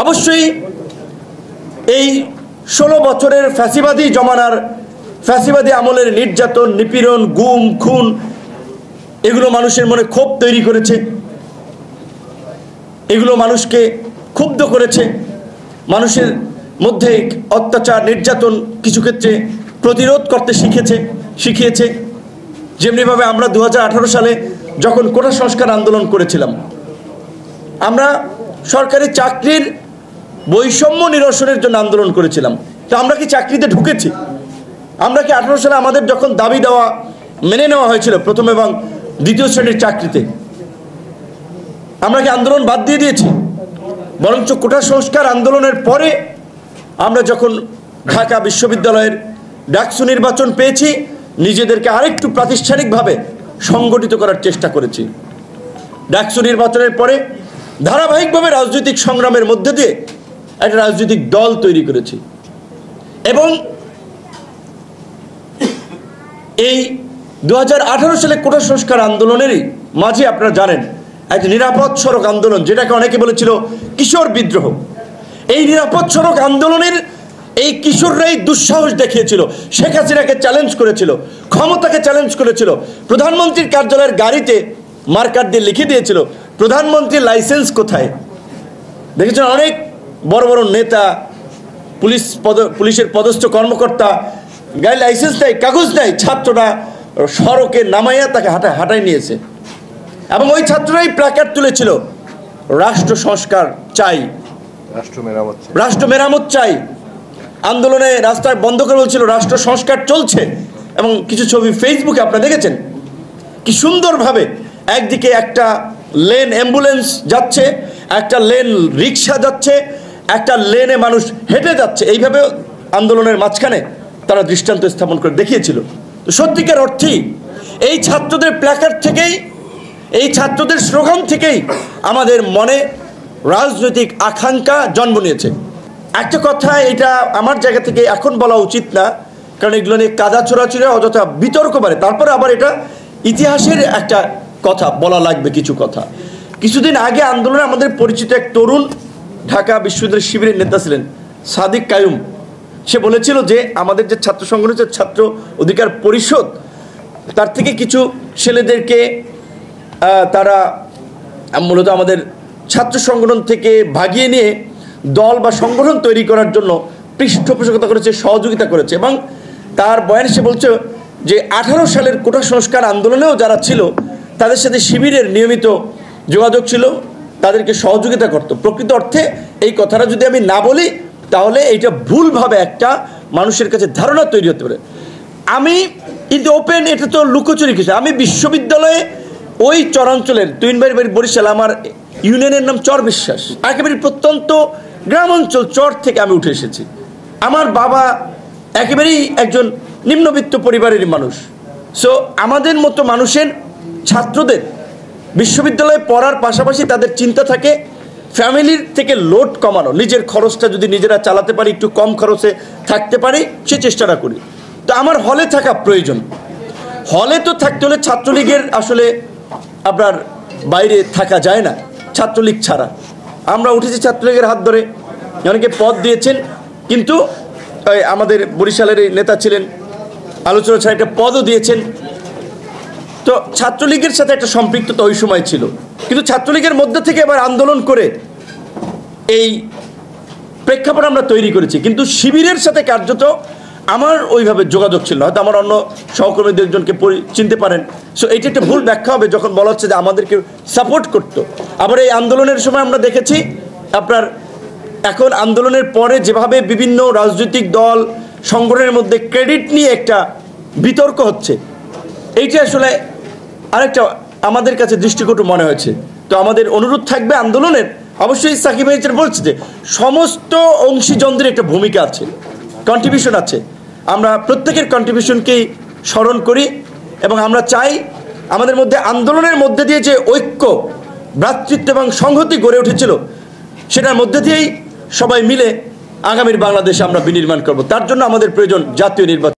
অবশ্যই এই 16 বছরের ফ্যাসিবাদী জমানার ফ্যাসিবাদী আমলের নির্যাতন, নিপীড়ন, গুম, খুন এগুলো মানুষের মনে ক্ষোভ তৈরি করেছে, এগুলো মানুষকে ক্ষুব্ধ করেছে, মানুষের মধ্যে অত্যাচার, নির্যাতন কিছু ক্ষেত্রে প্রতিরোধ করতে শিখিয়েছে। যেমনিভাবে আমরা 2018 সালে যখন কোটা সংস্কার আন্দোলন করেছিলাম, আমরা সরকারি চাকরির বৈষম্য নিরসনের জন্য আন্দোলন করেছিলাম। তো আমরা কি চাকরিতে ঢুকেছি? আমরা কি 18 সালে আমাদের যখন দাবি দেওয়া মেনে নেওয়া হয়েছিল প্রথম এবং দ্বিতীয় শ্রেণীর চাকরিতে, আমরা কি আন্দোলন বাদ দিয়ে দিয়েছি? বরঞ্চ কোটা সংস্কার আন্দোলনের পরে আমরা যখন ঢাকা বিশ্ববিদ্যালয়ের ডাকসু নির্বাচন পেয়েছি, নিজেদেরকে আরেকটু প্রাতিষ্ঠানিকভাবে সংগঠিত করার চেষ্টা করেছি। ডাকসু নির্বাচনের পরে ধারাবাহিকভাবে রাজনৈতিক সংগ্রামের মধ্যে দিয়ে একটা রাজনৈতিক দল তৈরি করেছি এবং এই 2018 সালে কোটা সংস্কার আন্দোলনেরই মাঝে আপনারা জানেন একটা নিরাপদ সড়ক আন্দোলন, যেটাকে অনেকে বলেছিল কিশোর বিদ্রোহ। এই নিরাপদ সড়ক আন্দোলনের এই কিশোররাই দুঃসাহস দেখিয়েছিল, শেখ হাসিনাকে চ্যালেঞ্জ করেছিল, ক্ষমতাকে চ্যালেঞ্জ করেছিল, প্রধানমন্ত্রীর কার্যালয়ের গাড়িতে মার্কার দিয়ে লিখে দিয়েছিল প্রধানমন্ত্রীর লাইসেন্স কোথায়। দেখেছেন অনেক বড় বড় নেতা, পুলিশের পদস্থ কর্মকর্তা গাড়ি লাইসেন্স নেই, কাগজ নেই, ছাত্ররা সড়কে নামাইয়া তাকে হাঁটায় নিয়েছে এবং ওই ছাত্ররাই প্ল্যাকার্ড তুলেছিল রাষ্ট্র সংস্কার চাই, রাষ্ট্র মেরামত চাই। আন্দোলনে রাস্তায় বন্ধ করে বলছিল রাষ্ট্র সংস্কার চলছে এবং কিছু ছবি ফেসবুকে আপনারা দেখেছেন কি সুন্দরভাবে একদিকে একটা লেন অ্যাম্বুলেন্স যাচ্ছে, একটা লেন রিক্সা যাচ্ছে, একটা লেনে মানুষ হেঁটে যাচ্ছে। এইভাবে আন্দোলনের মাঝখানে তারা দৃষ্টান্ত স্থাপন করে দেখিয়েছিল। তো সত্যিকার অর্থেই এই ছাত্রদের প্ল্যাকার্ড থেকেই, এই ছাত্রদের স্লোগান থেকেই আমাদের মনে রাজনৈতিক আকাঙ্ক্ষা জন্ম নিয়েছে। একটা কথা, এটা আমার জায়গা থেকে এখন বলা উচিত না, কারণ এগুলো নিয়ে কাদা ছোড়াছুড়ি অযথা বিতর্ক বাড়ে। তারপরে আবার এটা ইতিহাসের একটা কথা বলা লাগবে। কিছু কথা, কিছুদিন আগে আন্দোলনে আমাদের পরিচিত এক তরুণ ঢাকা বিশ্ববিদ্যালয়ের শিবিরের নেতা ছিলেন সাদিক কায়ুম, সে বলেছিল যে আমাদের যে ছাত্র সংগঠন হচ্ছে ছাত্র অধিকার পরিষদ, তার থেকে কিছু ছেলেদেরকে তারা মূলত আমাদের ছাত্র সংগঠন থেকে ভাগিয়ে নিয়ে দল বা সংগঠন তৈরি করার জন্য পৃষ্ঠপোষকতা করেছে, সহযোগিতা করেছে। এবং তার বয়ানে সে বলছে যে 18 সালের কোটা সংস্কার আন্দোলনেও যারা ছিল তাদের সাথে শিবিরের নিয়মিত যোগাযোগ ছিল, তাদেরকে সহযোগিতা করত। প্রকৃত অর্থে এই কথাটা যদি আমি না বলি তাহলে এইটা ভুলভাবে একটা মানুষের কাছে ধারণা তৈরি হতে পারে। আমি কিন্তু ওপেন, এটা তো লুকোচুরি কিছু। আমি বিশ্ববিদ্যালয়ে ওই চরাঞ্চলের তুইনবাড়ি বরিশাল, আমার ইউনিয়নের নাম চর বিশ্বাস, একেবারে প্রত্যন্ত গ্রাম অঞ্চল, চর থেকে আমি উঠে এসেছি। আমার বাবা একেবারেই একজন নিম্নবিত্ত পরিবারেরই মানুষ। সো আমাদের মতো মানুষের ছাত্রদের বিশ্ববিদ্যালয়ে পড়ার পাশাপাশি তাদের চিন্তা থাকে ফ্যামিলির থেকে লোড কমানো, নিজের খরচটা যদি নিজেরা চালাতে পারি, একটু কম খরচে থাকতে পারি, সে চেষ্টাটা করি। তো আমার হলে থাকা প্রয়োজন। হলে তো থাকতে হলে ছাত্রলীগের আসলে আপনার বাইরে থাকা যায় না, ছাত্রলীগ ছাড়া। আমরা উঠেছি ছাত্রলীগের হাত ধরে, অনেকে পদ দিয়েছেন, কিন্তু আমাদের বরিশালের নেতা ছিলেন, আলোচনা ছাড়া একটা পদও দিয়েছেন। তো ছাত্রলীগের সাথে একটা সম্পৃক্ততা ওই সময় ছিল, কিন্তু ছাত্রলীগের মধ্যে থেকে এবার আন্দোলন করে এই প্রেক্ষাপট আমরা তৈরি করেছি। কিন্তু শিবিরের সাথে কার্যত আমার ওইভাবে যোগাযোগ ছিল না, হয়তো আমার অন্য সহকর্মীদের একজনকে চিনতে পারেন। সো এইটা একটা ভুল ব্যাখ্যা হবে যখন বলা হচ্ছে যে আমাদেরকে সাপোর্ট করতো। আবার এই আন্দোলনের সময় আমরা দেখেছি আপনার এখন আন্দোলনের পরে যেভাবে বিভিন্ন রাজনৈতিক দল সংগঠনের মধ্যে ক্রেডিট নিয়ে একটা বিতর্ক হচ্ছে, এইটা আসলে আরেকটা আমাদের কাছে দৃষ্টিকটু মনে হয়েছে। তো আমাদের অনুরোধ থাকবে আন্দোলনের, অবশ্যই সাকিব ভাই বলছে যে সমস্ত অংশীজনদের একটা ভূমিকা আছে, কন্ট্রিবিউশন আছে। আমরা প্রত্যেকের কন্ট্রিবিউশনকেই স্মরণ করি এবং আমরা চাই আমাদের মধ্যে আন্দোলনের মধ্যে দিয়ে যে ঐক্য, ভ্রাতৃত্ব এবং সংহতি গড়ে উঠেছিল, সেটার মধ্যে দিয়েই সবাই মিলে আগামীর বাংলাদেশে আমরা বিনির্মাণ করব। তার জন্য আমাদের প্রয়োজন জাতীয় নির্বাচন।